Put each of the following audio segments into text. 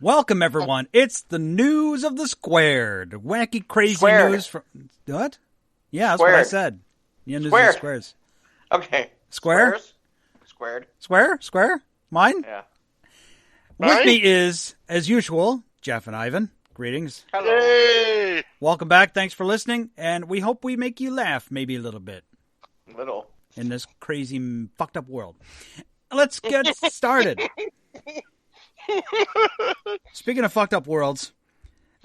Welcome, everyone. It's the news of the squared. Wacky, crazy Squared. news from... What? Yeah, that's what I Squared. said. Yeah, news of Squared. the squares. Okay. Square? Squares? Squared. Square? Square? Mine? Yeah. With Mine? me is, as usual, Jeff and Ivan. Greetings. Hello. Hey! Welcome back. Thanks for listening. And we hope we make you laugh maybe a little bit Little. in this crazy, fucked up world. Let's get started. Speaking of fucked up worlds,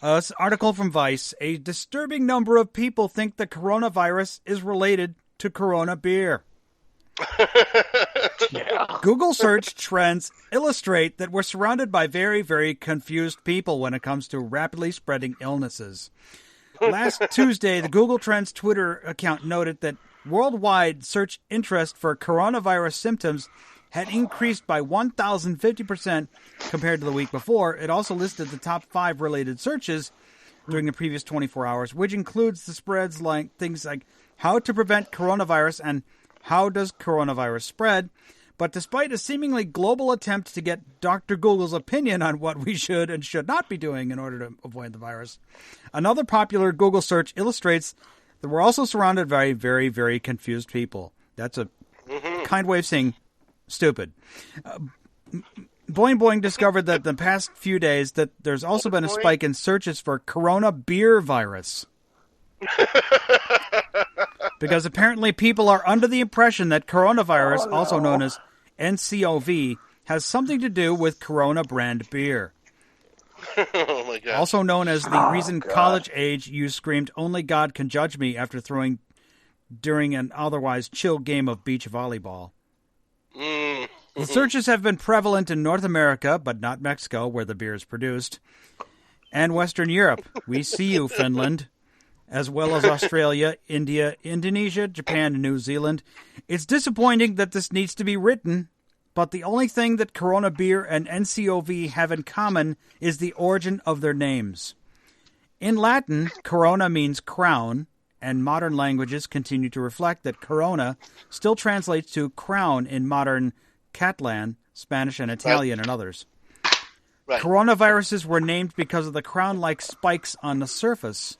this article from Vice, a disturbing number of people think the coronavirus is related to Corona beer. Yeah. Google search trends illustrate that we're surrounded by very, very confused people when it comes to rapidly spreading illnesses. Last Tuesday, the Google Trends Twitter account noted that worldwide search interest for coronavirus symptoms had increased by 1,050% compared to the week before. It also listed the top 5 related searches during the previous 24 hours, which includes the spreads like things like how to prevent coronavirus and how does coronavirus spread. But despite a seemingly global attempt to get Dr. Google's opinion on what we should and should not be doing in order to avoid the virus, another popular Google search illustrates that we're also surrounded by very, very confused people. That's a kind way of saying stupid. Boing Boing discovered that the past few days that there's also been a spike in searches for Corona beer virus. Because apparently people are under the impression that coronavirus, also known as NCOV, has something to do with Corona brand beer. Oh my god. Also known as the reason college age you screamed, "Only God can judge me," after throwing during an otherwise chill game of beach volleyball. The searches have been prevalent in North America, but not Mexico, where the beer is produced, and Western Europe. We see you, Finland, as well as Australia, India, Indonesia, Japan, and New Zealand. It's disappointing that this needs to be written, but the only thing that Corona beer and NCOV have in common is the origin of their names. In Latin, Corona means crown, and modern languages continue to reflect that Corona still translates to crown in modern Catalan, Spanish, and Italian, and others. Right. Coronaviruses were named because of the crown-like spikes on the surface,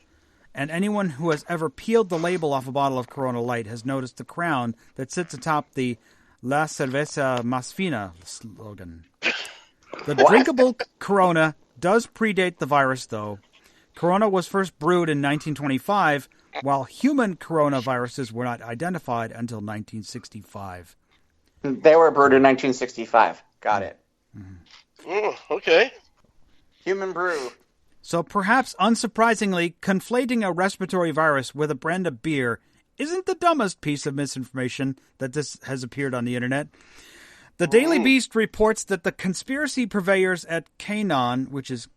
and anyone who has ever peeled the label off a bottle of Corona Light has noticed the crown that sits atop the La Cerveza Más Fina slogan. The drinkable Corona does predate the virus, though. Corona was first brewed in 1925, while human coronaviruses were not identified until 1965. They were brewed in 1965. Got it. Oh, okay. Human brew. So perhaps unsurprisingly, conflating a respiratory virus with a brand of beer isn't the dumbest piece of misinformation that this has appeared on the internet. The Daily Beast reports that the conspiracy purveyors at QAnon, which is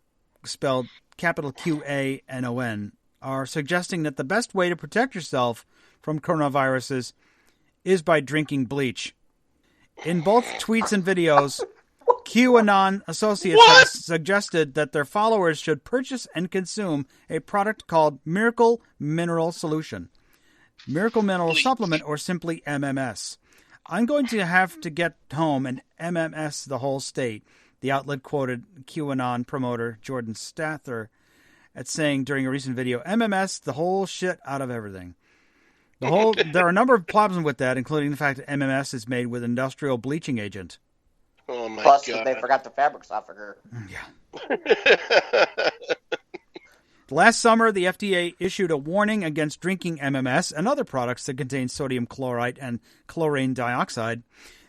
spelled capital QANON, are suggesting that the best way to protect yourself from coronaviruses is by drinking bleach. In both tweets and videos, QAnon associates have suggested that their followers should purchase and consume a product called Miracle Mineral Solution, Miracle Mineral Supplement, or simply MMS. I'm going to have to get home and MMS the whole state, the outlet quoted QAnon promoter Jordan Stather at saying during a recent video, MMS the whole shit out of everything. There are a number of problems with that, including the fact that MMS is made with industrial bleaching agent. Oh my Plus, god. they forgot the fabric softener. Yeah. Last summer, the FDA issued a warning against drinking MMS and other products that contain sodium chloride and chlorine dioxide.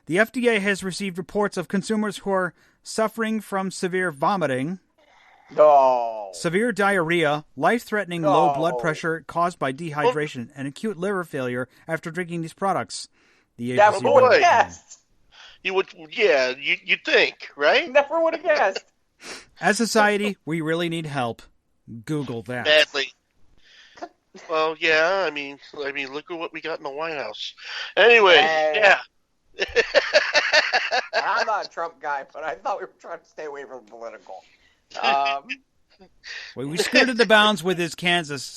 The FDA has received reports of consumers who are suffering from severe vomiting, No. severe diarrhea, life-threatening No. low blood pressure caused by dehydration, and acute liver failure after drinking these products. The Never agency would have Boy. guessed. You'd think, right? Never would have guessed. As a society, we really need help. Google that. Badly. Well, yeah, I mean, look at what we got in the White House. Anyway, yeah. I'm not a Trump guy, but I thought we were trying to stay away from political. We skirted the bounds with his Kansas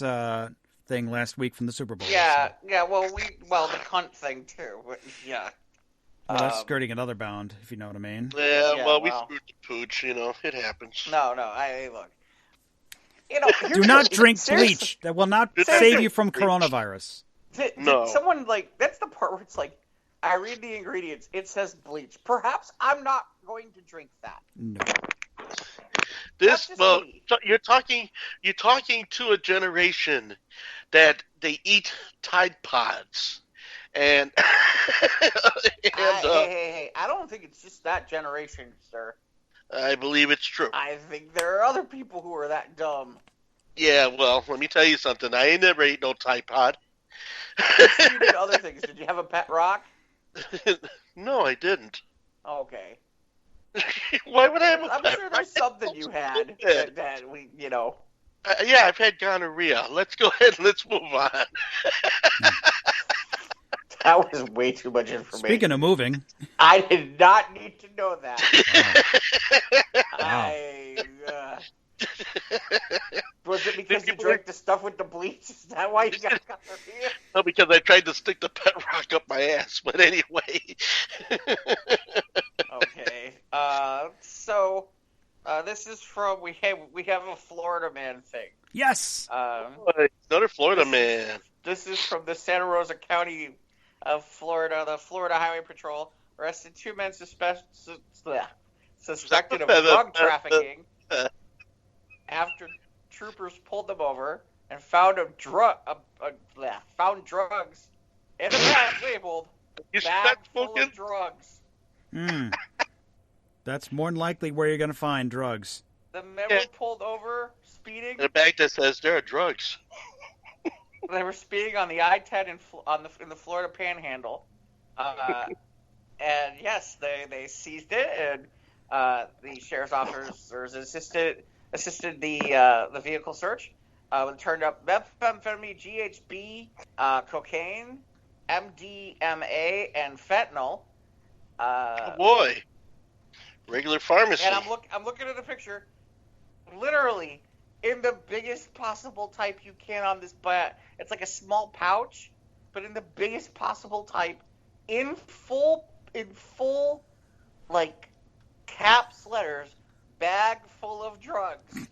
thing last week from the Super Bowl. Yeah, well, the cunt thing too. But yeah. Well, that's skirting another bound, if you know what I mean. Yeah, well, we screwed the pooch, it happens. No, hey, look. Do not drink bleach. That will not save you from coronavirus. No. Someone, that's the part where it's like, I read the ingredients, it says bleach. Perhaps I'm not going to drink that. No. You're talking to a generation that they eat Tide Pods. And, hey, I don't think it's just that generation, sir. I believe it's true. I think there are other people who are that dumb. Yeah, well, let me tell you something. I ain't never ate no Tide Pod. You did other things. Did you have a pet rock? No, I didn't. Okay. Why would I have a pet rock? I'm sure there's something you had that we, yeah, I've had gonorrhea. Let's go ahead and let's move on. That was way too much information. Speaking of moving. I did not need to know that. Wow. Was it because you drank the stuff with the bleach? Is that why you got gonorrhea? No, because I tried to stick the pet rock up my ass. But anyway. Okay. So this is from we have a Florida man thing. Yes. Another Florida man. This is from the Santa Rosa County of Florida. The Florida Highway Patrol arrested 2 men suspected of drug trafficking after troopers pulled them over and found found drugs in a bag labeled "bag full of drugs." That's more than likely where you're going to find drugs. The men were pulled over speeding. In a bag that says there are drugs. They were speeding on the I-10 in the Florida Panhandle, and yes, they seized it, and the sheriff's officers assisted the vehicle search. Turned up methamphetamine, GHB, cocaine, MDMA, and fentanyl. Oh boy, regular pharmacy. And I'm looking at the picture, literally. In the biggest possible type you can on this bat. It's like a small pouch, but in the biggest possible type, in full, like, caps letters, bag full of drugs.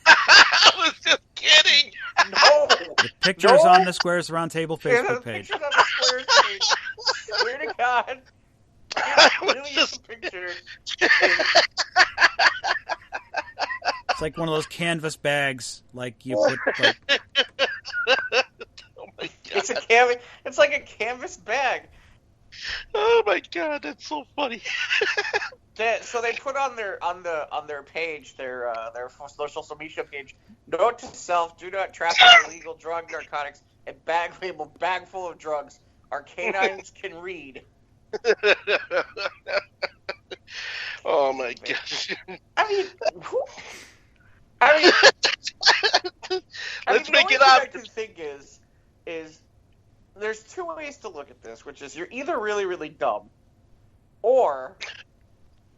I was just kidding. No. The picture's on the Squares Roundtable Facebook page. The picture's on the Squares page. Swear to God. Really is a picture. It's like one of those canvas bags, like you put. Like... Oh my God! It's like a canvas bag. Oh my God, that's so funny. So they put on their page, their social media page, note to self: do not traffic illegal drug, narcotics, and bag labeled "bag full of drugs." Our canines can read. Oh my gosh! Let's make it up. I can think is there's 2 ways to look at this, which is you're either really, really dumb, or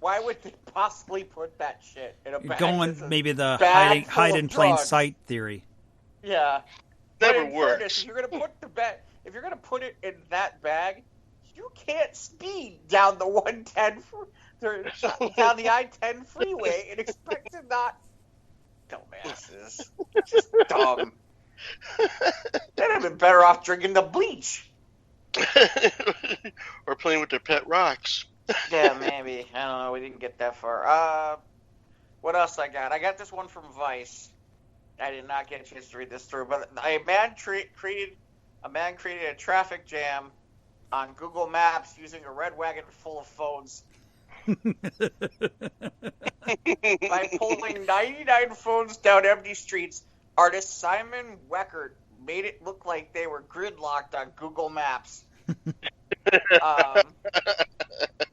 why would they possibly put that shit in a bag? Going maybe the hide in plain drugs. Sight theory. Yeah, never works. If you're gonna put it in that bag, you can't speed down the 110 down the I-10 freeway and expect to not. Dumbasses. Just dumb. They'd have been better off drinking the bleach. Or playing with their pet rocks. Yeah, maybe. I don't know. We didn't get that far. What else I got? I got this one from Vice. I did not get a chance to read this through, but a man created a traffic jam on Google Maps using a red wagon full of phones. By pulling 99 phones down empty streets, artist Simon Weckert made it look like they were gridlocked on Google Maps.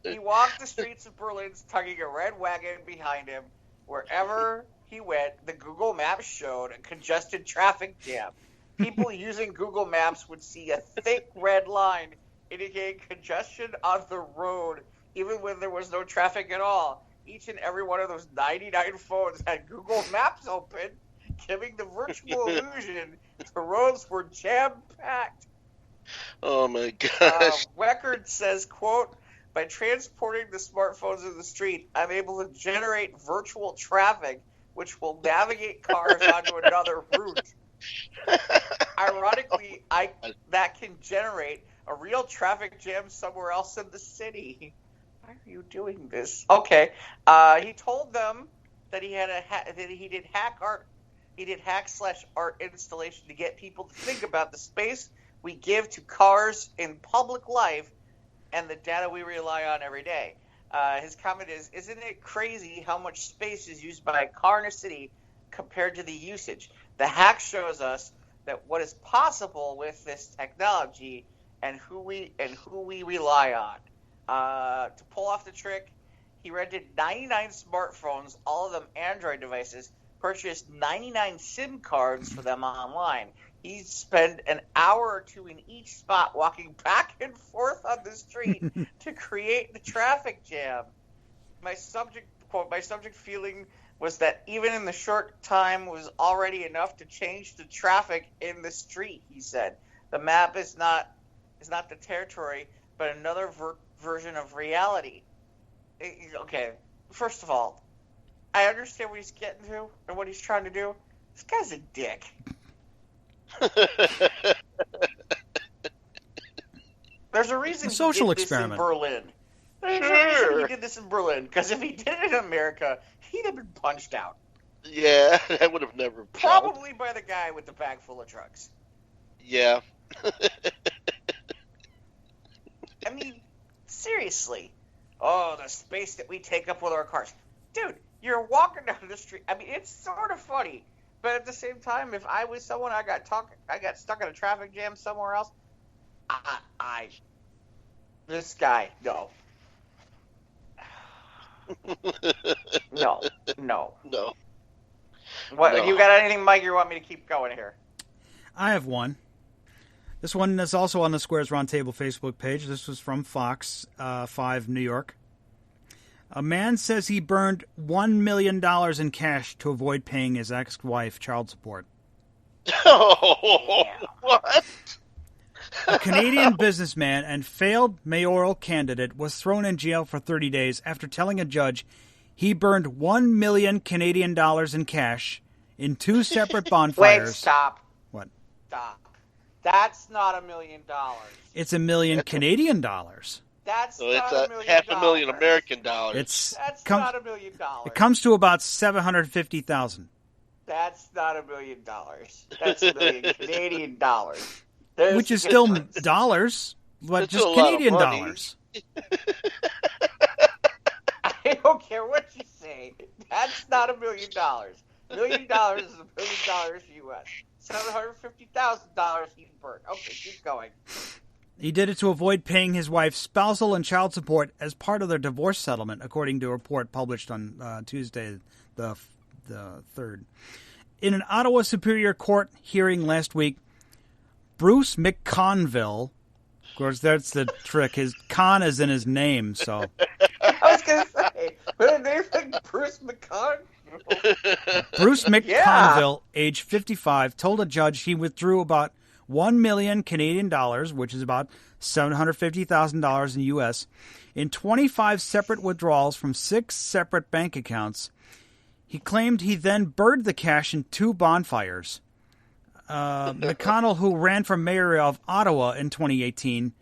He walked the streets of Berlin, tugging a red wagon behind him. Wherever he went, the Google Maps showed a congested traffic jam. People using Google Maps would see a thick red line indicating congestion on the road, even when there was no traffic at all. Each and every one of those 99 phones had Google Maps open, giving the virtual illusion the roads were jam-packed. Oh, my gosh. Weckert says, quote, By transporting the smartphones in the street, I'm able to generate virtual traffic, which will navigate cars onto another route. Ironically, that can generate a real traffic jam somewhere else in the city. Why are you doing this? Okay. He told them that he had he did hack/art installation to get people to think about the space we give to cars in public life and the data we rely on every day. His comment is, isn't it crazy how much space is used by a car in a city compared to the usage? The hack shows us that what is possible with this technology and who we rely on. To pull off the trick, he rented 99 smartphones, all of them Android devices, purchased 99 SIM cards for them online. He spent an hour or two in each spot walking back and forth on the street to create the traffic jam. My subject feeling was that even in the short time was already enough to change the traffic in the street, he said. The map is not the territory, but another version of reality. Okay, first of all, I understand what he's getting to and what he's trying to do. This guy's a dick. There's a reason social he did experiment. This in Berlin. There's a reason he did this in Berlin, because if he did it in America, he'd have been punched out. Yeah, that would have never. Probably by the guy with the bag full of drugs. Yeah. I mean, seriously. Oh, the space that we take up with our cars. Dude, you're walking down the street. I mean, it's sort of funny. But at the same time, if I was someone, I got stuck in a traffic jam somewhere else, this guy, no. No. What, No. You got anything, Mike, you want me to keep going here? I have one. This one is also on the Squares Roundtable Facebook page. This was from Fox 5 New York. A man says he burned $1 million in cash to avoid paying his ex-wife child support. Oh, what? A Canadian businessman and failed mayoral candidate was thrown in jail for 30 days after telling a judge he burned $1 million Canadian dollars in cash in two separate bonfires. Wait, stop. What? Stop. That's not $1 million. It's $1 million Canadian dollars. That's So not it's $1 million. $500,000 American dollars. That's not $1 million. It comes to about $750,000. That's not $1 million. That's $1 million Canadian dollars. There's Which is the still difference. dollars, but It's just a lot of Canadian money. dollars. I don't care what you say. That's not $1 million. $1 million is $1 million U.S. $750,000 he burned. Okay, keep going. He did it to avoid paying his wife's spousal and child support as part of their divorce settlement, according to a report published on Tuesday, the 3rd. In an Ottawa Superior Court hearing last week, Bruce McConville, of course, that's the trick. His con is in his name, so. I was going to say, but a name like Bruce McConville. Bruce McConville, age 55, told a judge he withdrew about $1 million Canadian dollars, which is about $750,000 in U.S., in 25 separate withdrawals from 6 separate bank accounts. He claimed he then burned the cash in 2 bonfires. McConnell, who ran for mayor of Ottawa in 2018,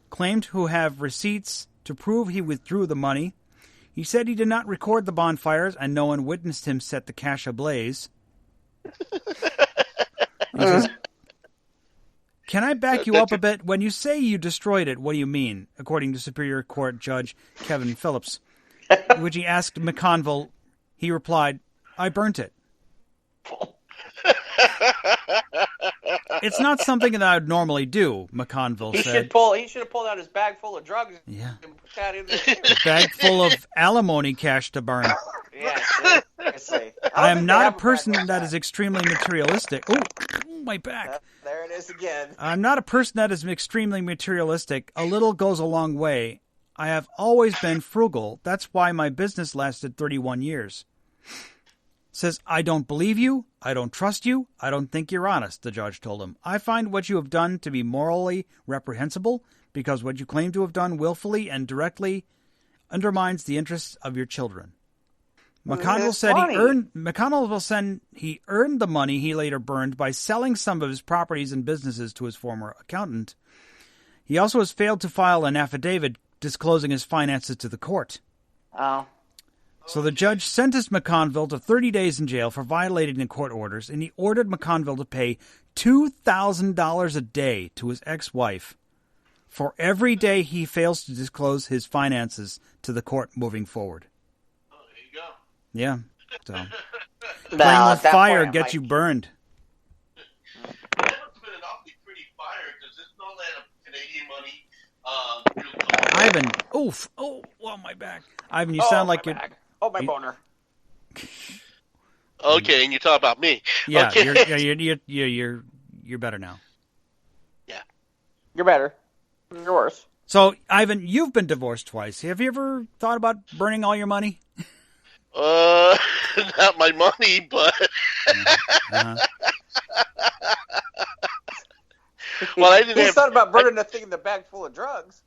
claimed to have receipts to prove he withdrew the money. He said he did not record the bonfires and no one witnessed him set the cash ablaze. He says, can I back you up a bit? When you say you destroyed it, what do you mean? According to Superior Court Judge Kevin Phillips, which he asked McConville, he replied, I burnt it. It's not something that I would normally do, McConville said. He should have pulled out his bag full of drugs and put that in there. A bag full of alimony cash to burn. Yeah, seriously. I am not a person that is extremely materialistic. Oh, my back. There it is again. I'm not a person that is extremely materialistic. A little goes a long way. I have always been frugal. That's why my business lasted 31 years. Says, I don't believe you. I don't trust you. I don't think you're honest, the judge told him. I find what you have done to be morally reprehensible, because what you claim to have done willfully and directly undermines the interests of your children. McConville said he earned the money he later burned by selling some of his properties and businesses to his former accountant. He also has failed to file an affidavit disclosing his finances to the court. Oh. So the judge sentenced McConville to 30 days in jail for violating the court orders, and he ordered McConville to pay $2,000 a day to his ex-wife for every day he fails to disclose his finances to the court moving forward. Oh, there you go. Yeah. So playing with fire gets you burned. That must have been an awfully pretty fire because there's no land of Canadian money. Ivan, oof! Oh, my back. Ivan, you sound like you're. Oh, my boner. Okay, and you talk about me. Yeah, okay. you're better now. Yeah, you're better. You're worse. So, Ivan, you've been divorced twice. Have you ever thought about burning all your money? Not my money, but. Well, I didn't. He thought about burning a thing in the bag full of drugs.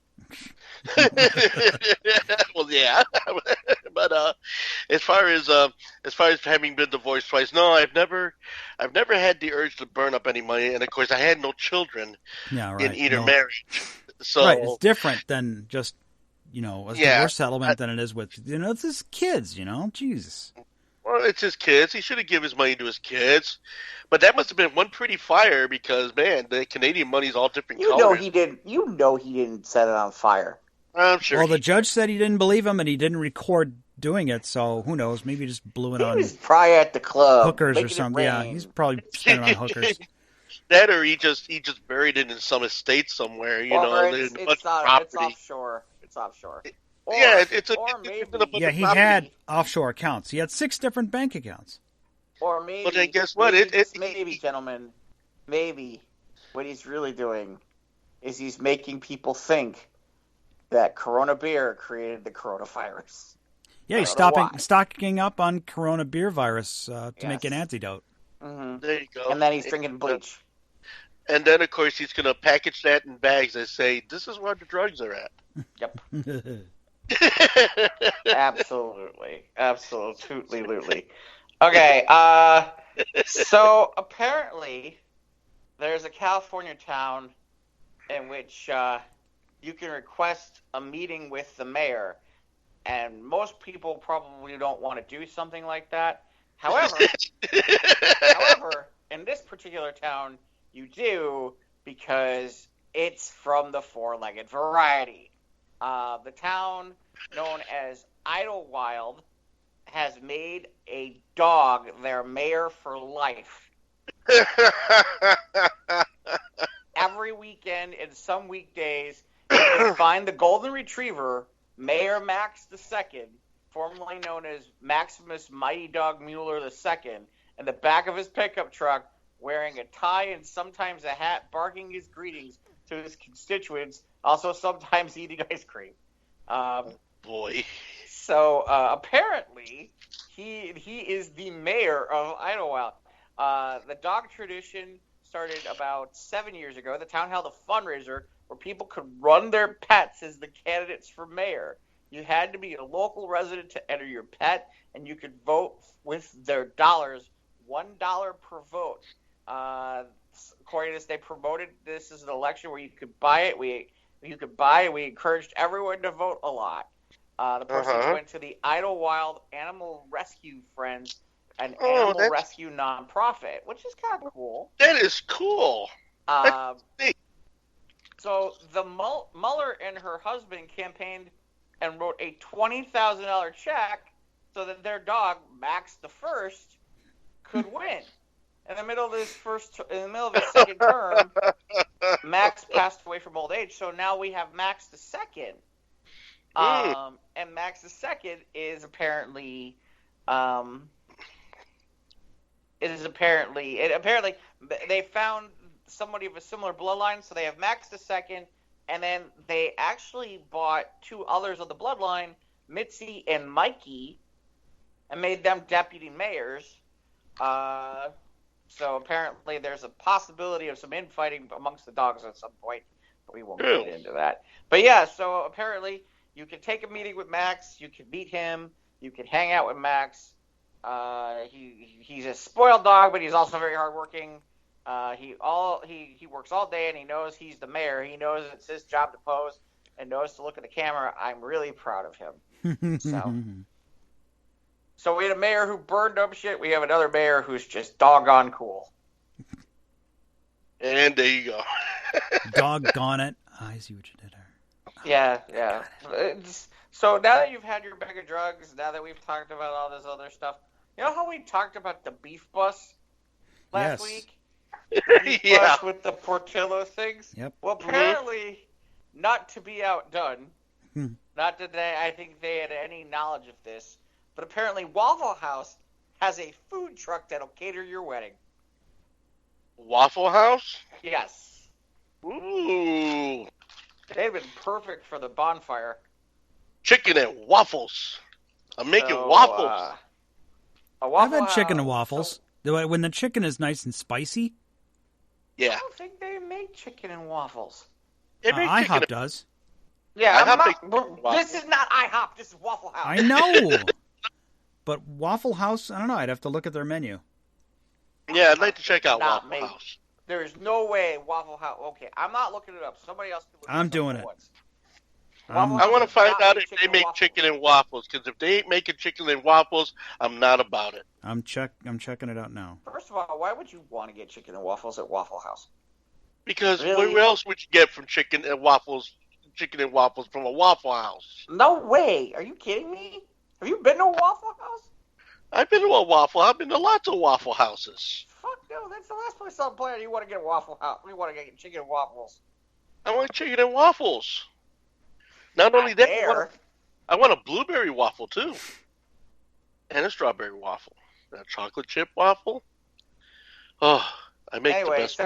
Well, yeah, but as far as having been divorced twice, no, I've never had the urge to burn up any money, and of course, I had no children in either marriage. So right, it's different than just a divorce settlement than it is with it's his kids. Jesus. Well, it's his kids. He should have given his money to his kids. But that must have been one pretty fire because, man, the Canadian money's all different colors. He didn't set it on fire. I'm sure. Well, the judge said he didn't believe him and he didn't record doing it, so who knows? Maybe he just blew it on. He was probably at the club. Hookers or something. Yeah, he's probably spending on hookers. That or he just buried it in some estate somewhere, it's offshore. It's offshore. He had offshore accounts. He had 6 different bank accounts. Or maybe. Well, then guess what? Gentlemen, maybe what he's really doing is he's making people think that Corona beer created the coronavirus. Yeah, he's stocking up on Corona beer virus to make an antidote. Mm-hmm. There you go. And then he's drinking bleach. And then, of course, he's going to package that in bags that say, "This is where the drugs are at." Yep. Absolutely. Okay, so apparently there's a California town in which you can request a meeting with the mayor, and most people probably don't want to do something like that. However, in this particular town, you do because it's from the four-legged variety. The town known as Idlewild has made a dog their mayor for life. Every weekend and some weekdays, you can find the golden retriever, Mayor Max II, formerly known as Maximus Mighty Dog Mueller II, in the back of his pickup truck, wearing a tie and sometimes a hat, barking his greetings to his constituents, also sometimes eating ice cream. Boy. So apparently, he is the mayor of Idlewild. The dog tradition started about 7 years ago. The town held a fundraiser where people could run their pets as the candidates for mayor. You had to be a local resident to enter your pet, and you could vote with their dollars, $1 per vote. According to this, they promoted this as an election where you could buy it. We encouraged everyone to vote a lot. The person went to the Idlewild Animal Rescue Friends, an animal rescue nonprofit, which is kind of cool. That is cool. So the Mueller and her husband campaigned and wrote a $20,000 check so that their dog Max the First could win. In the middle of his second term, Max passed away from old age, so now we have Max II. And Max II is apparently they found somebody of a similar bloodline, so they have Max II, and then they actually bought 2 others of the bloodline, Mitzi and Mikey, and made them deputy mayors. So apparently there's a possibility of some infighting amongst the dogs at some point. We won't get into that. But yeah, so apparently you can take a meeting with Max. You can meet him. You can hang out with Max. He's a spoiled dog, but he's also very hardworking. He works all day, and he knows he's the mayor. He knows it's his job to pose and knows to look at the camera. I'm really proud of him. So we had a mayor who burned up shit. We have another mayor who's just doggone cool. And there you go. Doggone it. I see what you did there. Yeah. So now that you've had your bag of drugs, now that we've talked about all this other stuff, you know how we talked about the beef bus last week? Beef bus with the Portillo things? Yep. Well, apparently, not to be outdone, not that I think they had any knowledge of this, but apparently Waffle House has a food truck that'll cater your wedding. Waffle House? Yes. Ooh. They've been perfect for the bonfire. Chicken and waffles. I'm making waffles. I've had chicken and waffles. When the chicken is nice and spicy. Yeah. I don't think they make chicken and waffles. IHOP does. Yeah, this is not IHOP. This is Waffle House. I know. But Waffle House, I don't know. I'd have to look at their menu. Yeah, I'd like to check out Waffle House. There's no way Waffle House. Okay, I'm not looking it up. Somebody else can look it up. I'm doing it. I want to find out if they make chicken and waffles, because if they ain't making chicken and waffles, I'm not about it. I'm checking it out now. First of all, why would you want to get chicken and waffles at Waffle House? Because where else would you get from chicken and waffles from a Waffle House? No way. Are you kidding me? Have you been to a Waffle House? I've been to a Waffle. I've been to lots of Waffle Houses. Fuck no, that's the last place on the planet you want to get a Waffle House. We want to get chicken and waffles. I want chicken and waffles. Not only that, I want a blueberry waffle too, and a strawberry waffle, and a chocolate chip waffle. Oh, I make the best.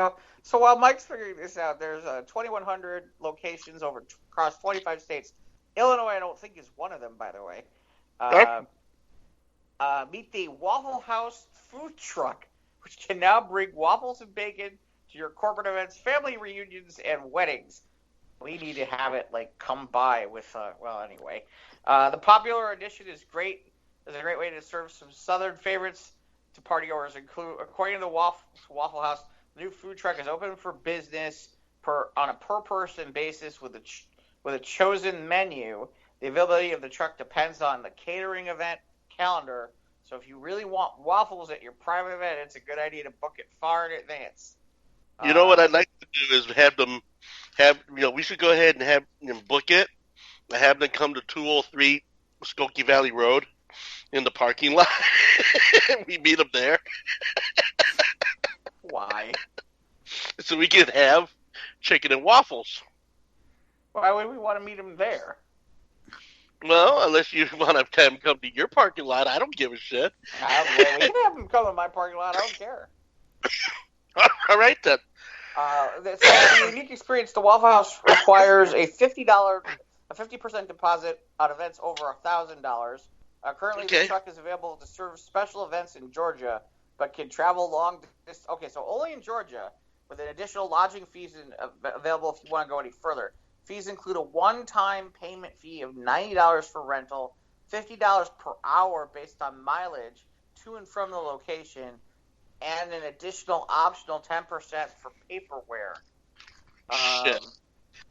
So while Mike's figuring this out, there's 2,100 locations across 25 states. Illinois, I don't think, is one of them, by the way. Meet the Waffle House food truck, which can now bring waffles and bacon to your corporate events, family reunions, and weddings. We need to have it come by with. Anyway, the popular edition is great. It's a great way to serve some Southern favorites to partygoers. According to the Waffle House, the new food truck is open for business on a per person basis with a chosen menu. The availability of the truck depends on the catering event calendar. So if you really want waffles at your private event, it's a good idea to book it far in advance. You know what I'd like to do is we should go ahead and have them book it. Have them come to 203 Skokie Valley Road in the parking lot. We meet them there. Why? So we can have chicken and waffles. Why would we want to meet them there? Well, unless you want to have them come to your parking lot, I don't give a shit. We can have them come to my parking lot. I don't care. All right, then. The unique experience, the Waffle House requires a $50% deposit on events over $1,000. Currently, the truck is available to serve special events in Georgia, but can travel long distance. Okay, so only in Georgia, with an additional lodging fees available if you want to go any further. Fees include a one-time payment fee of $90 for rental, $50 per hour based on mileage to and from the location, and an additional optional 10% for paperware. Shit.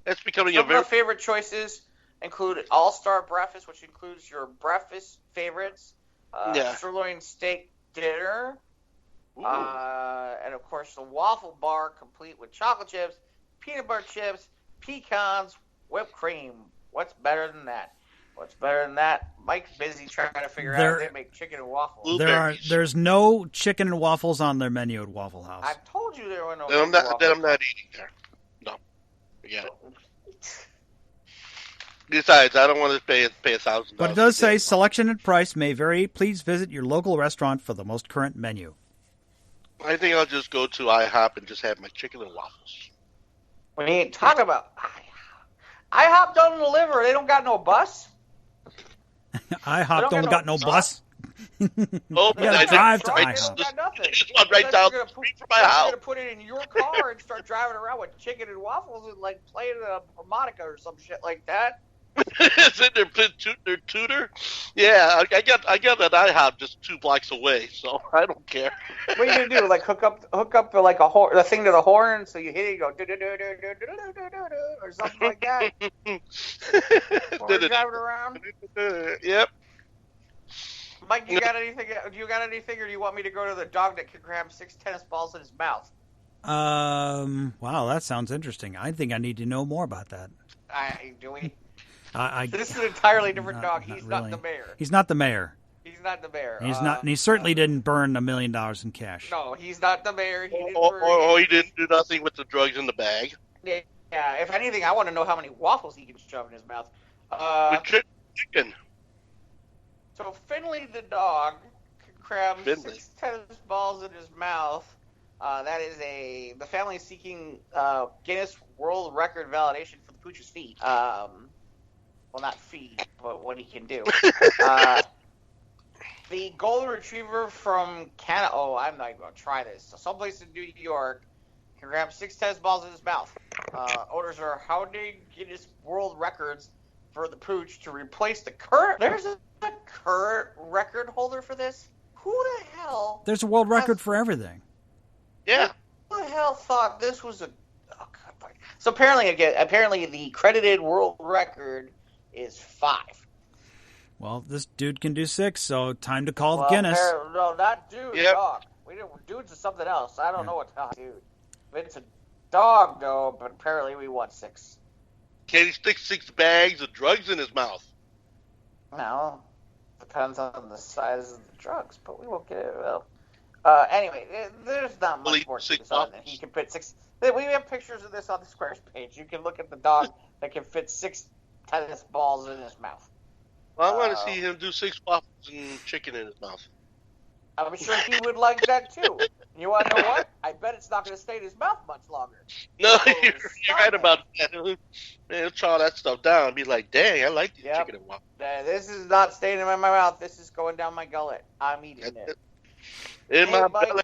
That's becoming some of our favorite choices include All-Star Breakfast, which includes your breakfast favorites, sirloin steak dinner, and of course the waffle bar complete with chocolate chips, peanut butter chips, pecans, whipped cream. What's better than that? Mike's busy trying to figure out how to make chicken and waffles. There's no chicken and waffles on their menu at Waffle House. I've told you there were no. I'm not eating there. No, forget it. Besides, I don't want to pay $1,000. But it does say selection and price may vary. Please visit your local restaurant for the most current menu. I think I'll just go to IHOP and just have my chicken and waffles. We ain't talking about IHOP don't deliver. They don't got no bus. IHOP don't got no bus. Oh, you gotta drive to IHOP. nothing. Just one right down the street from my house. You're going to put it in your car and start driving around with chicken and waffles and like playing a harmonica or some shit like that. Is it their tutor? Yeah, I got an IHOP just 2 blocks away, so I don't care. What are you gonna do? Like hook up like the thing to the horn, so you hit it, you go do or something like that. While we're driving around. Yep. Mike, you got anything? Do you got anything, or do you want me to go to the dog that can grab 6 tennis balls in his mouth? Wow, that sounds interesting. I think I need to know more about that. Do we? This is an entirely different dog. He's really. not the mayor. He's not the mayor. He's not the mayor. He's not, and he certainly didn't burn $1 million in cash. No, he's not the mayor. He didn't do nothing with the drugs in the bag. Yeah. If anything, I want to know how many waffles he can shove in his mouth. With chicken. So Finley the dog can cram 6 tennis balls in his mouth. That is the family is seeking Guinness World Record validation for the pooch's feet. Well, not feet, but what he can do. The golden retriever from Canada. Oh, I'm not going to try this. So someplace in New York can grab 6 tennis balls in his mouth. Owners are hounding Guinness World Records for the pooch to replace the current. There's a current record holder for this. Who the hell? There's a world record for everything. Yeah. Who the hell thought this was a? Oh God! So apparently the credited world record is 5. Well, this dude can do 6, so time to call Guinness. No, not dude. Yep. Dog. Dude's is something else. I don't know what dude. It's a dog though, but apparently we want 6. Can he stick 6 bags of drugs in his mouth? No, depends on the size of the drugs, but we won't get it. Well, anyway, there's not much more to this on that he can fit 6. We have pictures of this on the Squares page. You can look at the dog that can fit 6 tennis balls in his mouth. Well, I want to see him do 6 waffles and chicken in his mouth. I'm sure he would like that too. You want to know what? I bet it's not going to stay in his mouth much longer. No, you're right about that. Man, he'll try all that stuff down and be like, dang, I like these chicken and waffles. This is not staying in my mouth. This is going down my gullet. I'm eating it. In my belly.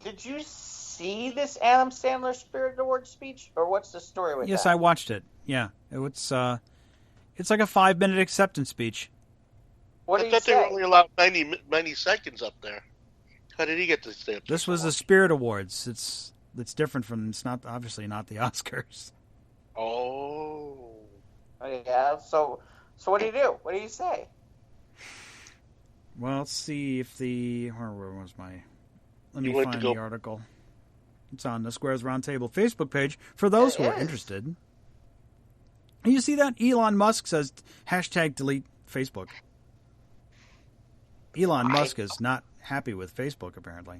Did you see this Adam Sandler Spirit Awards speech? Or what's the story with that? Yes, I watched it. Yeah. It's like a 5-minute acceptance speech. What I thought they were only allowed 90 seconds up there. How did he get to stay up there? This was the Spirit Awards. It's different from, it's not obviously not the Oscars. Oh. Yeah, so what do you do? What do you say? Well, let's see if where was my, let me find the article. It's on the Squares Roundtable Facebook page for those who are interested. And you see that? Elon Musk says, #delete Facebook. Elon Musk is not happy with Facebook, apparently.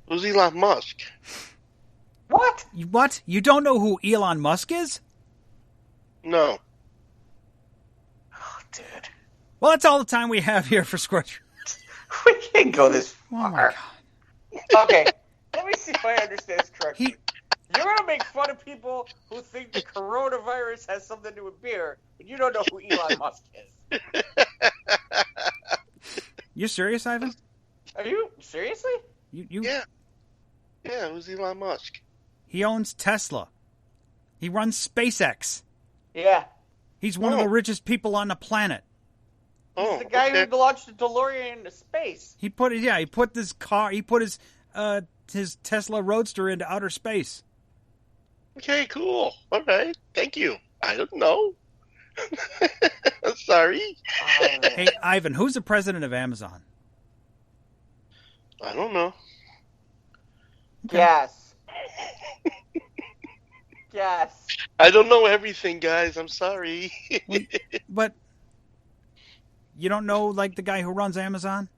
Who's Elon Musk? What? What? You don't know who Elon Musk is? No. Oh, dude. Well, that's all the time we have here for Squares. We can't go this far. Oh, my God. Okay, let me see if I understand this correctly. You're going to make fun of people who think the coronavirus has something to do with beer, but you don't know who Elon Musk is. You serious, Ivan? Are you? Seriously? You? Yeah. Yeah, who's Elon Musk? He owns Tesla. He runs SpaceX. Yeah. He's one of the richest people on the planet. He's the guy who launched the DeLorean into space. He put his Tesla Roadster into outer space. Okay, cool. All right. Thank you. I don't know. I'm sorry. Hey, Ivan, who's the president of Amazon? I don't know. Okay. Yes. Yes. I don't know everything, guys. I'm sorry. But you don't know, like, the guy who runs Amazon?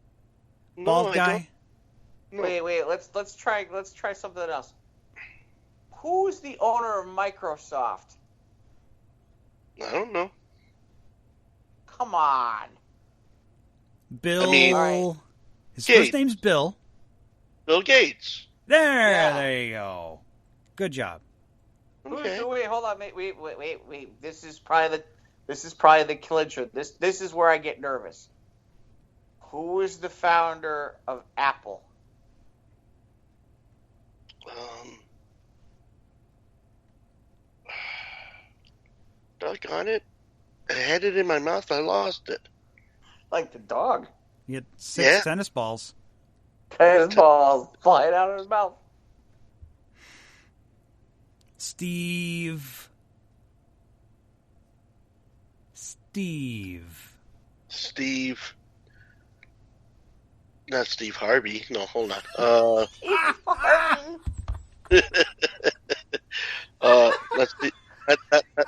No, Bald guy? No. Wait. Let's try something else. Who's the owner of Microsoft? I don't know. Come on. Bill. His first name's Bill. Bill Gates. There you go. Good job. Okay. Wait, hold on. Wait. This is probably the clincher. This is where I get nervous. Who is the founder of Apple? Doggone it. I had it in my mouth. I lost it. Like the dog. He had 6 tennis balls. Tennis balls flying out of his mouth. Steve. Not Steve Harvey. No, hold on. Steve Harvey.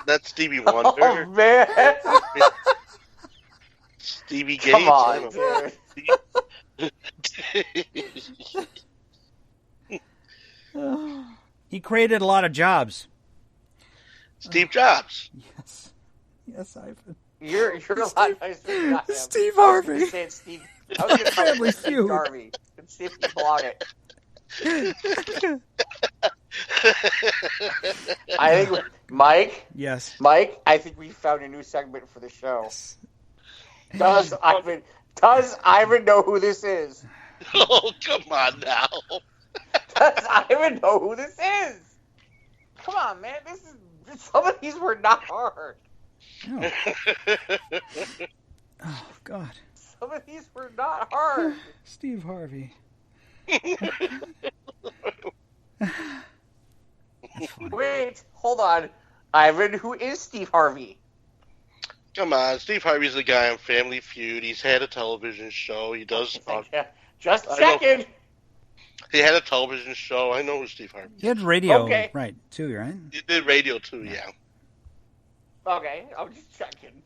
That's Stevie Wonder. Oh, man. Stevie Gates. Come on, dude. He created a lot of jobs. Steve Jobs. Yes, Ivan. You're a lot nicer than I am. Steve Harvey. I was going to say Family Steve Feud. Harvey. Let's see if you blog it. I think, Mike. Yes. Mike, I think we found a new segment for the show. Yes. Does Ivan know who this is? Oh, come on now. Does Ivan know who this is? Come on, man. Some of these were not hard. No. Oh, God. Some of these were not hard. Steve Harvey. Wait, hold on. Ivan, who is Steve Harvey? Come on, Steve Harvey's the guy on Family Feud. He's had a television show. He does. Just checking. He had a television show. I know who Steve Harvey is. He had radio, Okay. right, too, right? He did radio, too, yeah. Okay, I'm just checking.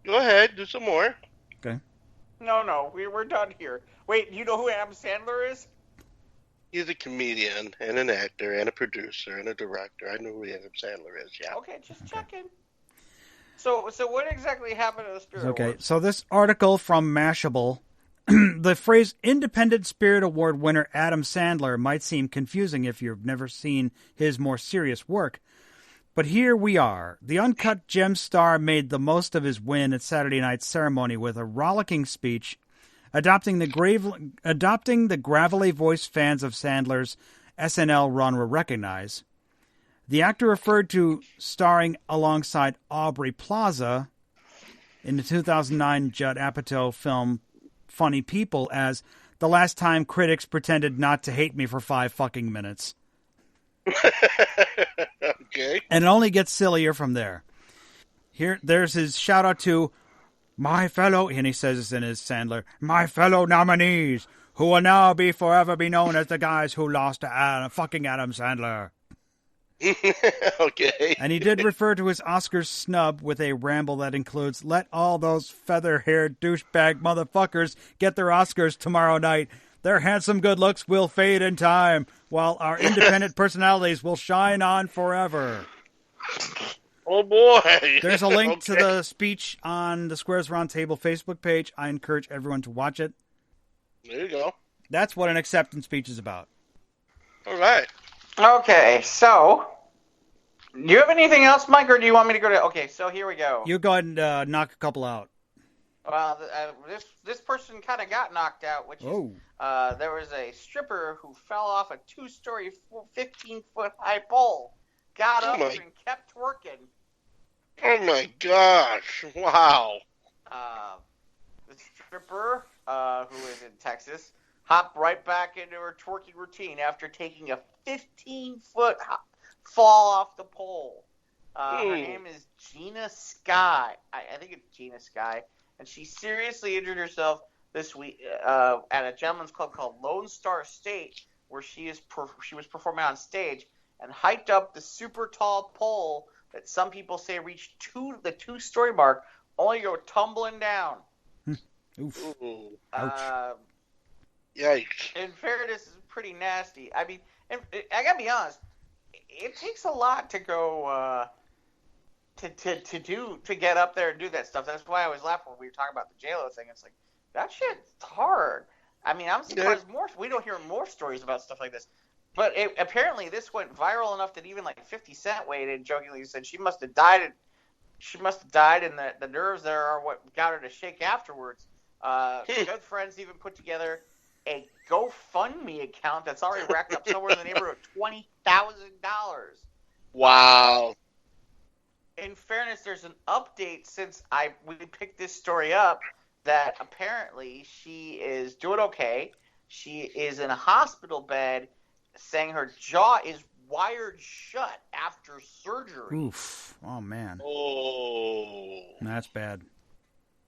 Go ahead, do some more. Okay. No, we're done here. Wait, you know who Adam Sandler is? He's a comedian and an actor and a producer and a director. I know who Adam Sandler is, yeah. Okay, just checking. So what exactly happened to the Spirit Okay, Awards? so this article from Mashable, the phrase Independent Spirit Award winner Adam Sandler might seem confusing if you've never seen his more serious work. But here we are. The Uncut Gem star made the most of his win at Saturday night's ceremony with a rollicking speech, adopting the gravelly voice fans of Sandler's SNL run will recognize. The actor referred to starring alongside Aubrey Plaza in the 2009 Judd Apatow film Funny People as the last time critics pretended not to hate me for 5 fucking minutes. Okay. And it only gets sillier from there. There's his shout out to my fellow, and he says this in his Sandler, my fellow nominees, who will now forever be known as the guys who lost to fucking Adam Sandler. Okay. And he did refer to his Oscars snub with a ramble that includes, let all those feather-haired douchebag motherfuckers get their Oscars tomorrow night. Their handsome good looks will fade in time, while our independent personalities will shine on forever. Oh, boy. There's a link to the speech on the Squares Roundtable Facebook page. I encourage everyone to watch it. There you go. That's what an acceptance speech is about. All right. Okay, so do you have anything else, Mike, or do you want me to go to? Okay, so here we go. You go ahead and knock a couple out. Well, this person kind of got knocked out, which is there was a stripper who fell off a 2-story, 15-foot high pole, got up and kept working. Oh my gosh! Wow. The stripper, who is in Texas, hopped right back into her twerking routine after taking a 15-foot fall off the pole. Her name is Gina Sky. I think it's Gina Sky. And she seriously injured herself this week at a gentleman's club called Lone Star State, where she was performing on stage and hiked up the super tall pole that some people say reached the 2-story mark, only to go tumbling down. Oof. Ouch. Yikes. In fairness, it's pretty nasty. I mean, I gotta be honest, it takes a lot to go to get up there and do that stuff. That's why I was laughing when we were talking about the JLo thing. It's like, that shit's hard. I mean, I'm surprised we don't hear more stories about stuff like this. But apparently this went viral enough that even like 50 Cent weighed in jokingly and said she must have died She must have died, and the nerves there are what got her to shake afterwards. Good friends even put together a GoFundMe account that's already racked up somewhere in the neighborhood of $20,000. Wow. In fairness, there's an update since we picked this story up that apparently she is doing okay. She is in a hospital bed, saying her jaw is wired shut after surgery. Oof. Oh, man. Oh. That's bad.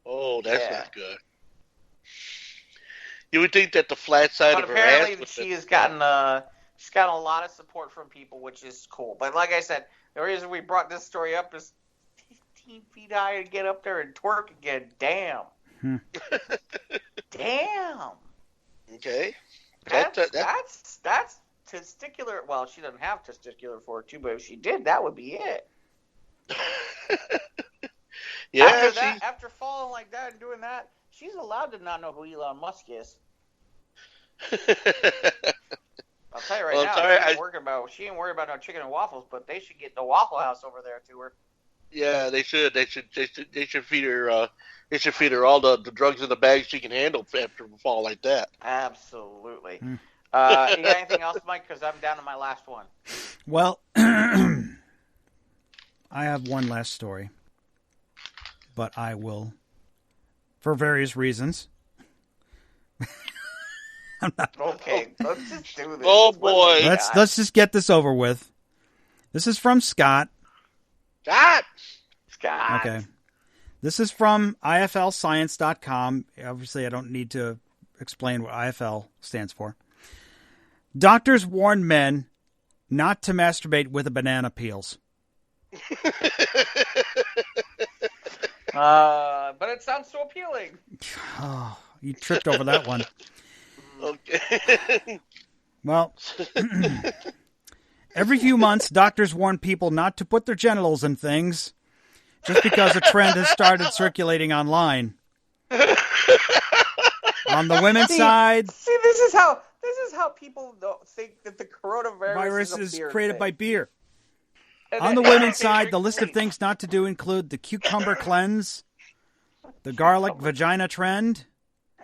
Oh, that's not good. You would think that the flat side of her ass... Apparently, she's gotten a lot of support from people, which is cool. But like I said, the reason we brought this story up is 15 feet high to get up there and twerk again. Damn. Damn. Okay. That's testicular. Well, she doesn't have testicular for it too, but if she did, that would be it. Yeah. After falling like that and doing that, she's allowed to not know who Elon Musk is. I'll tell you right now, she ain't worried about no chicken and waffles, but they should get the Waffle House over there to her. Yeah, they should. They should feed her. They should feed her all the drugs in the bag she can handle after a fall like that. Absolutely. You got anything else, Mike? Because I'm down to my last one. Well, I have one last story, but I will, for various reasons. Okay, let's just do this. Oh boy, let's just get this over with. This is from Scott. Scott. Okay. This is from IFLscience.com. Obviously, I don't need to explain what IFL stands for. Doctors warn men not to masturbate with banana peels. But it sounds so appealing. Oh, you tripped over that one. Okay. Well, every few months, doctors warn people not to put their genitals in things just because a trend has started circulating online. On the women's side... See, this is how people think that the coronavirus is created by beer. On the women's side, the list of things not to do include the cucumber cleanse, the garlic vagina trend.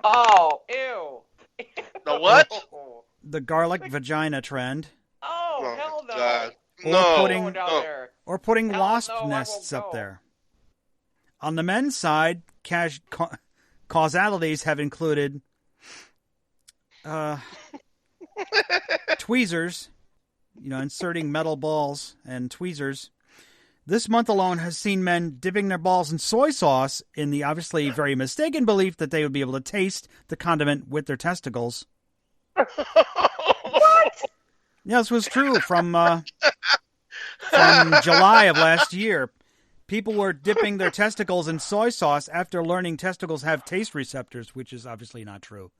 Oh, ew. The what? The garlic vagina trend. Oh, hell no. God. Or putting wasp nests up there. On the men's side, causalities have included tweezers, inserting metal balls and tweezers. This month alone has seen men dipping their balls in soy sauce in the obviously very mistaken belief that they would be able to taste the condiment with their testicles. What? Yeah, this was true from July of last year. People were dipping their testicles in soy sauce after learning testicles have taste receptors, which is obviously not true.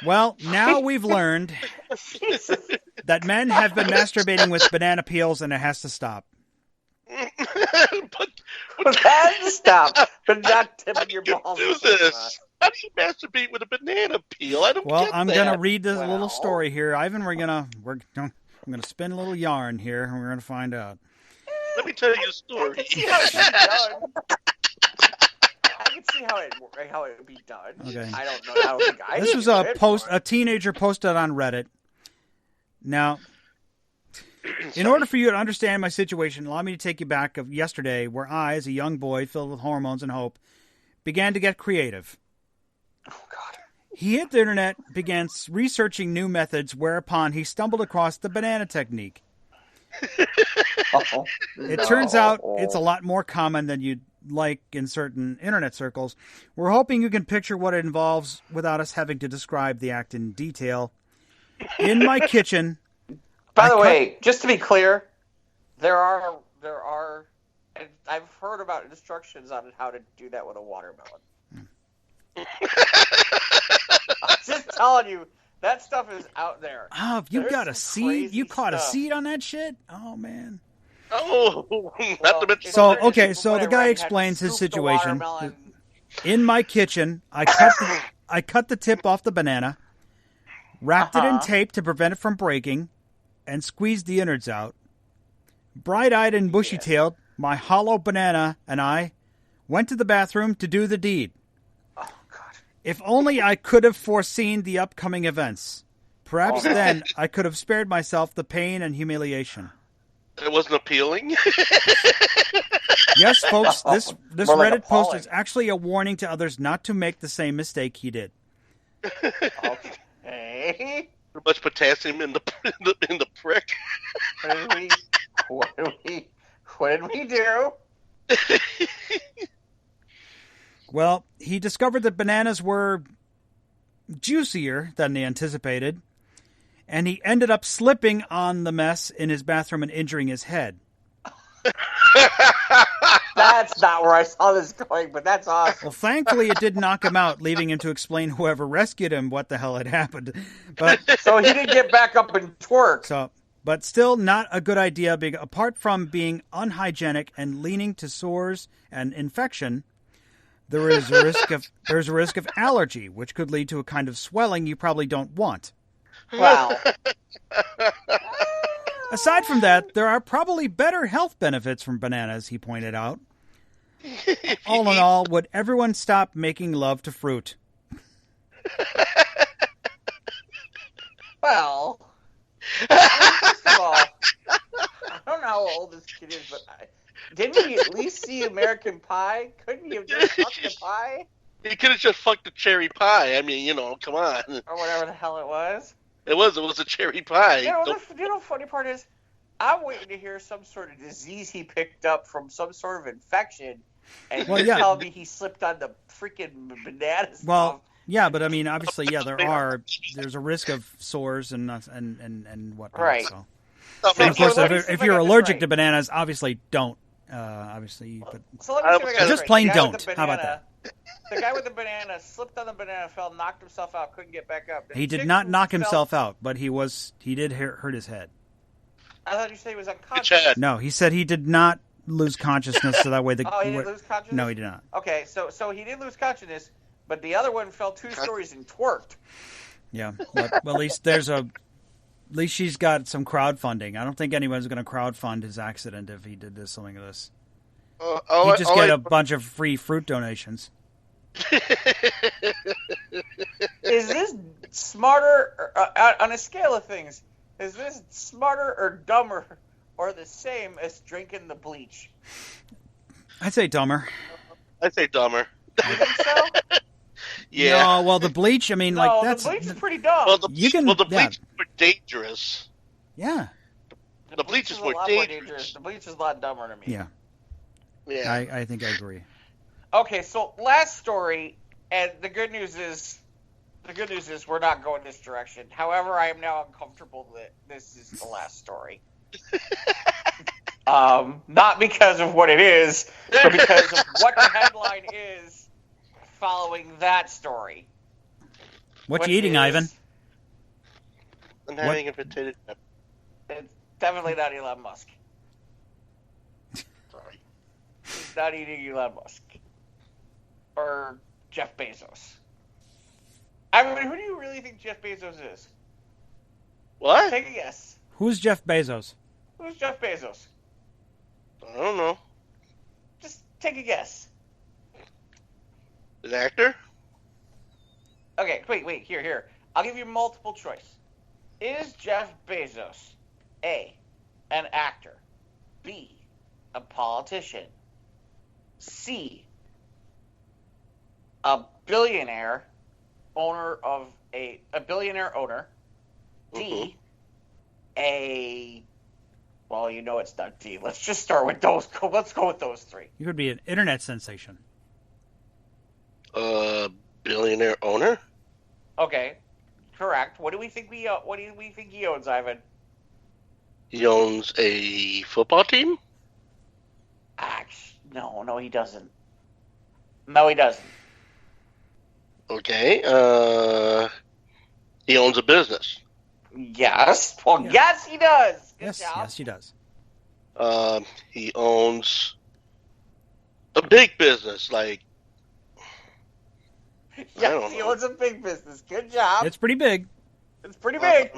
Well, now we've learned that men have been masturbating with banana peels, and it has to stop. But it has to stop. But not tipping your balls. Do this? How do you masturbate with a banana peel? I don't get that. Well, I'm gonna read this little story here, Ivan. I'm gonna spin a little yarn here, and we're gonna find out. Let me tell you a story. I can see how it would be done. Okay. I don't know. I don't think I. This was a teenager posted on Reddit. Now, in order for you to understand my situation, allow me to take you back of yesterday, where I, as a young boy filled with hormones and hope, began to get creative. Oh God! He hit the internet, began researching new methods, whereupon he stumbled across the banana technique. It turns out it's a lot more common than you'd like in certain internet circles. We're hoping you can picture what it involves without us having to describe the act in detail. In my kitchen... By the way, just to be clear, there are, and I've heard about instructions on how to do that with a watermelon. I'm just telling you, that stuff is out there. Oh, you got a seed? You caught a seed on that shit? Oh, man. Oh, so the guy explains his situation. In my kitchen, I cut the tip off the banana, wrapped it in tape to prevent it from breaking, and squeezed the innards out. Bright-eyed and bushy-tailed, my hollow banana and I went to the bathroom to do the deed. Oh, God. If only I could have foreseen the upcoming events. Perhaps then I could have spared myself the pain and humiliation. It wasn't appealing? Yes, folks, this More like Reddit post appalling. is actually a warning to others not to make the same mistake he did. Okay. Too much potassium in the prick. What did we do? Well, he discovered that bananas were juicier than they anticipated, and he ended up slipping on the mess in his bathroom and injuring his head. That's not where I saw this going, but that's awesome. Well, thankfully, it did knock him out, leaving him to explain whoever rescued him what the hell had happened. But So he didn't get back up and twerk. But still not a good idea. Apart from being unhygienic and leaning to sores and infection, there's a risk of allergy, which could lead to a kind of swelling you probably don't want. Wow. Aside from that, there are probably better health benefits from bananas, he pointed out. All in all, would everyone stop making love to fruit? Well, first of all, I don't know how old this kid is, but didn't he at least see American Pie? Couldn't he have just fucked the pie? He could have just fucked a cherry pie. I mean, come on. Or whatever the hell it was. It was a cherry pie. You know, the funny part is, I'm waiting to hear some sort of disease he picked up from some sort of infection, and you tell me he slipped on the freaking bananas. Well, yeah, but I mean, obviously, there's a risk of sores and whatnot. Right. So. And of course, if you're allergic to bananas, obviously don't. Obviously, but so let me see if I got just it plain right. don't. How about that? The guy with the banana slipped on the banana, fell, knocked himself out, couldn't get back up. He did not knock himself out, but he did hurt his head. I thought you said he was unconscious. No, he said he did not lose consciousness, so that way he didn't lose consciousness? No, he did not. Okay, so he did lose consciousness, but the other one fell 2 stories and twerked. Yeah, but at least at least she's got some crowdfunding. I don't think anyone's going to crowdfund his accident if he did something like this. He'd just get a bunch of free fruit donations. Is this smarter, on a scale of things, is this smarter or dumber or the same as drinking the bleach? I'd say dumber. You think so? Yeah. No, well, the bleach, I mean, the bleach is pretty dumb. Well, the bleach is dangerous. Yeah. The bleach is more dangerous. The bleach is a lot dumber to me. Yeah. Yeah. I think I agree. Okay, so last story, and the good news is we're not going this direction. However, I am now uncomfortable that this is the last story. Not because of what it is, but because of what the headline is following that story. What you eating, Ivan? I'm having a potato chip. It's definitely not Elon Musk. Sorry. He's not eating Elon Musk. Or Jeff Bezos. I mean, who do you really think Jeff Bezos is? What? Take a guess. Who's Jeff Bezos? Who's Jeff Bezos? I don't know. Just take a guess. An actor? Okay, wait, here. I'll give you multiple choice. Is Jeff Bezos A, an actor, B, a politician, C, a billionaire owner, D, well, it's not D. Let's just start with those. Let's go with those 3. You could be an internet sensation. Billionaire owner? Okay, correct. What do we think he owns, Ivan? He owns a football team? No, he doesn't. No, he doesn't. Okay. He owns a business. Yes. Well, yes, he does. Good yes, job. Yes, he does. He owns a big business, like. Yes, he owns a big business. Good job. It's pretty big. It's pretty big.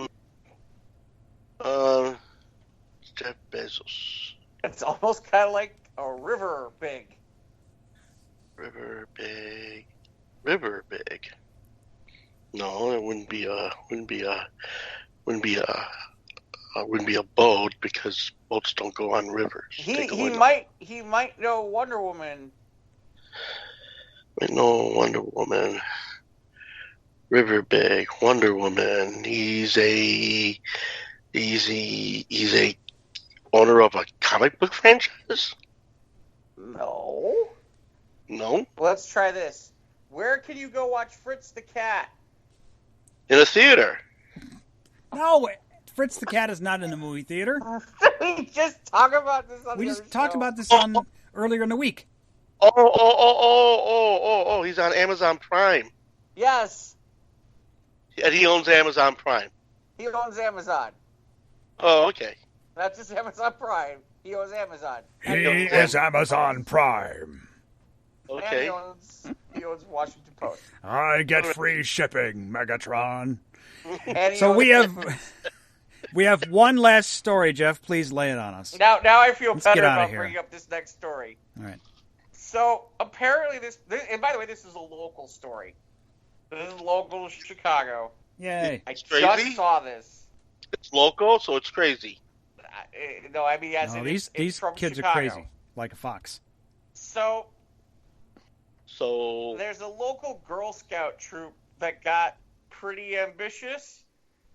Jeff Bezos. It's almost kind of like a river big. River big. No, it wouldn't be a boat because boats don't go on rivers. He might know Wonder Woman. No, Wonder Woman. River big. Wonder Woman. He's a owner of a comic book franchise? No. No? Let's try this. Where can you go watch Fritz the Cat? In a theater. No, Fritz the Cat is not in the movie theater. We just talked about this on We the just other talked show. about this on earlier in the week. Oh, he's on Amazon Prime. Yes. And he owns Amazon Prime. He owns Amazon. Oh, okay. Not just Amazon Prime. He owns Amazon. He is Amazon Prime. Okay. And he owns Washington Post. I get free shipping, Megatron. And he So owns- we have one last story, Jeff. Please lay it on us. Now I feel Let's better get outta about here. bringing up this next story. All right. So apparently this, and by the way, this is a local story. This is local Chicago. Yay. I crazy? just saw this. It's local, so it's crazy. No, I mean, as No, in these it's from kids Chicago. are crazy, like a fox. So So, there's a local Girl Scout troop that got pretty ambitious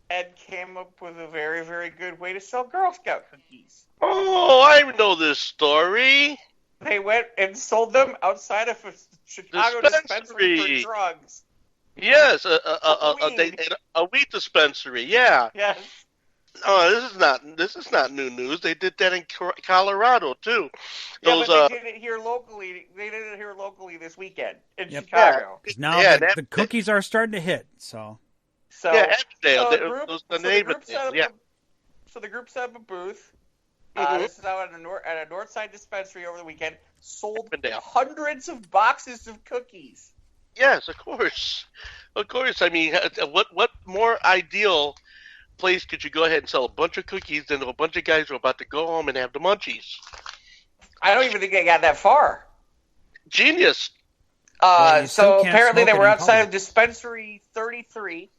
and came up with a very, very good way to sell Girl Scout cookies. oh, I know this story. They went and sold them outside of a Chicago dispensary Dispensary. for drugs. Yes, Weed. a weed dispensary. Yeah. Yes. Oh, this is not new news. They did that in Colorado too. Yeah, Those, but they did it here locally. They did it here locally this weekend in Yep. Chicago. 'Cause now Yeah, the cookies are starting to hit. So So, yeah, Avondale. so Those the the name group of set up it. Yeah. so the group set up a booth. Mhm. This is out at a Northside dispensary over the weekend. Sold Avondale. hundreds of boxes of cookies. Yes, of course. Of course. I mean, what more ideal place could you go ahead and sell a bunch of cookies than a bunch of guys who are about to go home and have the munchies? I don't even think they got that far. Genius. Well, you still So can't apparently they smoke it were in outside public. of dispensary 33.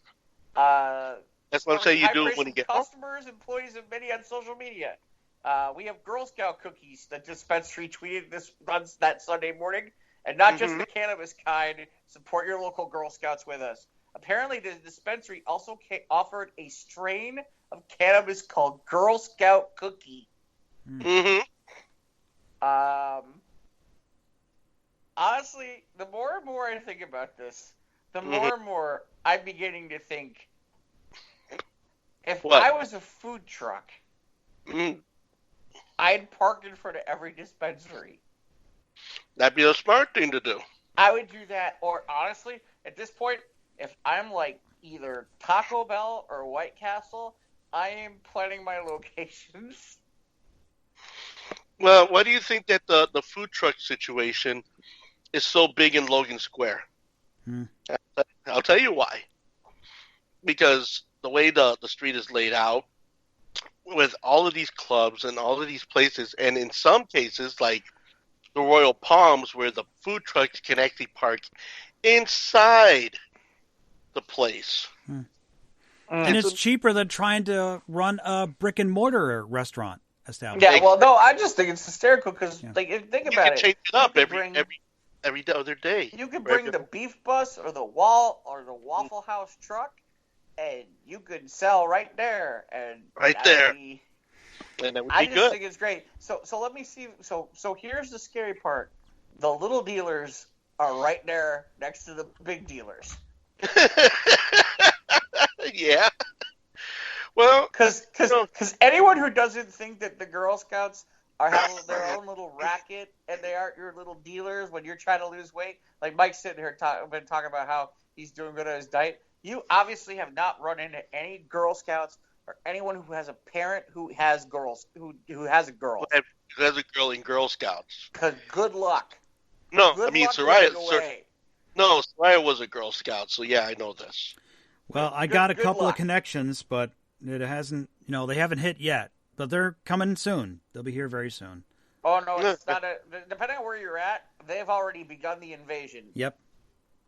That's what I'm saying you do High-priced when you get home. customers, employees, and many on social media. We have Girl Scout cookies. The dispensary tweeted this on that Sunday morning, and not just the cannabis kind. Support your local Girl Scouts with us. Apparently, the dispensary also offered a strain of cannabis called Girl Scout Cookie. Mm-hmm. Honestly, the more and more I think about this, the more and more I'm beginning to think, if What? I was a food truck, I'd park in front of every dispensary. That'd be a smart thing to do. I would do that, or honestly, at this point, if I'm like either Taco Bell or White Castle, I am planning my locations. Well, why do you think that the food truck situation is so big in Logan Square? I'll tell you why. Because the way the street is laid out, with all of these clubs and all of these places, and in some cases, like the Royal Palms, where the food trucks can actually park inside the place. and it's cheaper than trying to run a brick and mortar restaurant establishment. Yeah, well, no, I just think it's hysterical because, Yeah. like, think You about can it. change it up You every other day. You could Right? bring the beef bus or the Waffle House truck, and you could sell right there. And Right that'd there. be- And that would I be just good. think it's great. So let me see. So here's the scary part: the little dealers are right there next to the big dealers. Yeah. Well, Because anyone who doesn't think that the Girl Scouts are having their own little racket and they aren't your little dealers when you're trying to lose weight, like Mike's sitting here been talking about how he's doing good on his diet, you obviously have not run into any Girl Scouts or anyone who has a parent who has girls who has a girl. there's a girl in Girl Scouts. Because good luck. No, Good I mean luck Soraya. running away. No, Soraya was a Girl Scout, so yeah, I know this. Well, I got a good couple luck. of connections, but it hasn't, they haven't hit yet. but they're coming soon. They'll be here very soon. Oh, no, it's not depending on where you're at, they've already begun the invasion. Yep.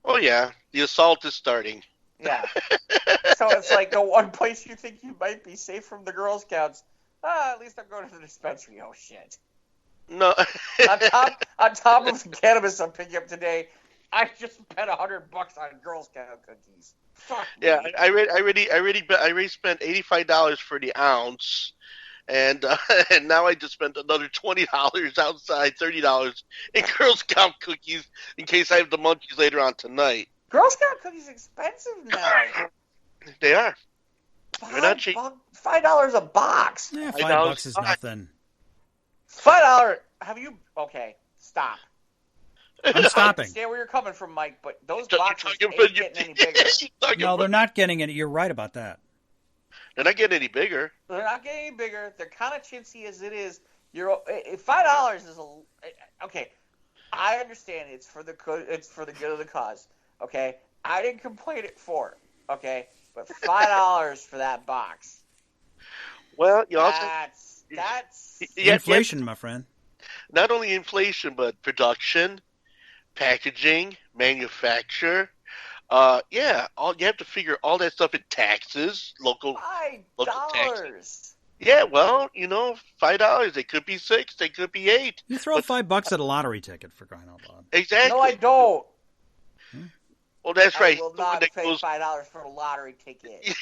Oh, yeah. The assault is starting. Yeah. So it's like the one place you think you might be safe from the Girl Scouts. At least I'm going to the dispensary. Oh, shit. No. on top of the cannabis I'm picking up today, I just spent $100 on Girl Scout cookies. Fuck Yeah, me. I already spent $85 for the ounce, and now I just spent another $20 outside, $30 in Girl Scout cookies in case I have the munchies later on tonight. Girl Scout cookies expensive now. They are. They're not cheap. $5 a box. Yeah, $5 $5 is nothing. $5. Have you? Okay, stop. I'm I stopping. understand where you're coming from, Mike, but those You're boxes talking ain't getting any bigger. No, they're not getting any. You're right about that. They're not getting any bigger. They're not getting any bigger. They're kind of chintzy as it is. $5 is okay. I understand it's for the good. It's for the good of the cause. Okay, I didn't complain it for. Okay, but $5 for that box. Well, you also That's Inflation, my friend. not only inflation, but production, packaging, manufacture. Yeah, you have to figure all that stuff in taxes, local taxes. $5. Yeah, well, $5. They could be $6. They could be $8. You throw $5 at a lottery ticket, for crying out loud. Exactly. No, I don't. Well, that's right. I will not pay $5 for a lottery ticket.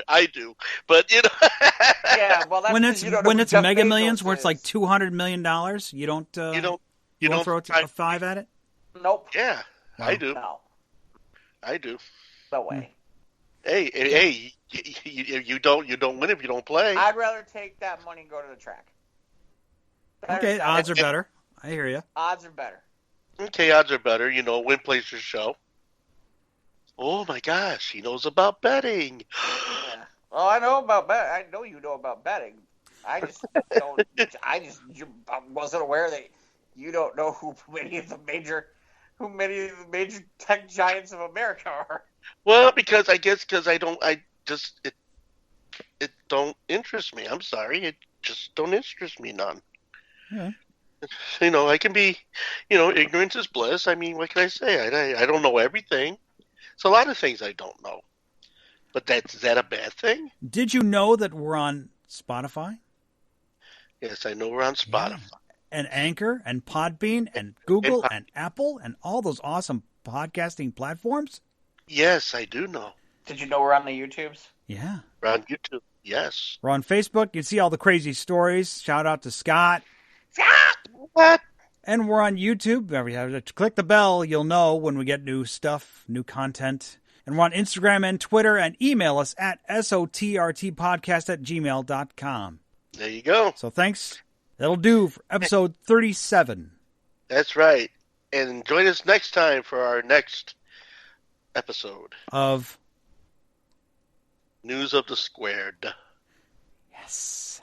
I do, but Yeah, well, that's When because it's you don't know when who it's Jeff Mega Bezos Millions, where it's is. like $200 million, you don't throw a 5 at it. Nope. Yeah, Wow. I do. No. I do. No way. Hey, you don't win if you don't play. I'd rather take that money and go to the track. Okay, odds are better. I hear you. Odds are better. Okay, odds are better. Win plays your show. Oh my gosh, he knows about betting. Yeah. Well, I know about bet. I know you know about betting. I just don't. I wasn't aware that you don't know who many of the major tech giants of America are. Well, because I don't. It don't interest me. I'm sorry, it just don't interest me none. Yeah. I can be, ignorance is bliss. I mean, what can I say? I don't know everything. It's a lot of things I don't know. But is that a bad thing? Did you know that we're on Spotify? Yes, I know we're on Spotify. Yeah. And Anchor and Podbean and Google and Apple and all those awesome podcasting platforms? Yes, I do know. Did you know we're on the YouTubes? Yeah. We're on YouTube, yes. We're on Facebook. You can see all the crazy stories. Shout out to Scott. What? And we're on YouTube. You have to click the bell. You'll know when we get new stuff, new content. And we're on Instagram and Twitter, and email us at sotrtpodcast@gmail.com. There you go. So thanks. That'll do for episode 37. That's right. And join us next time for our next episode Of News of the Squared. Yes.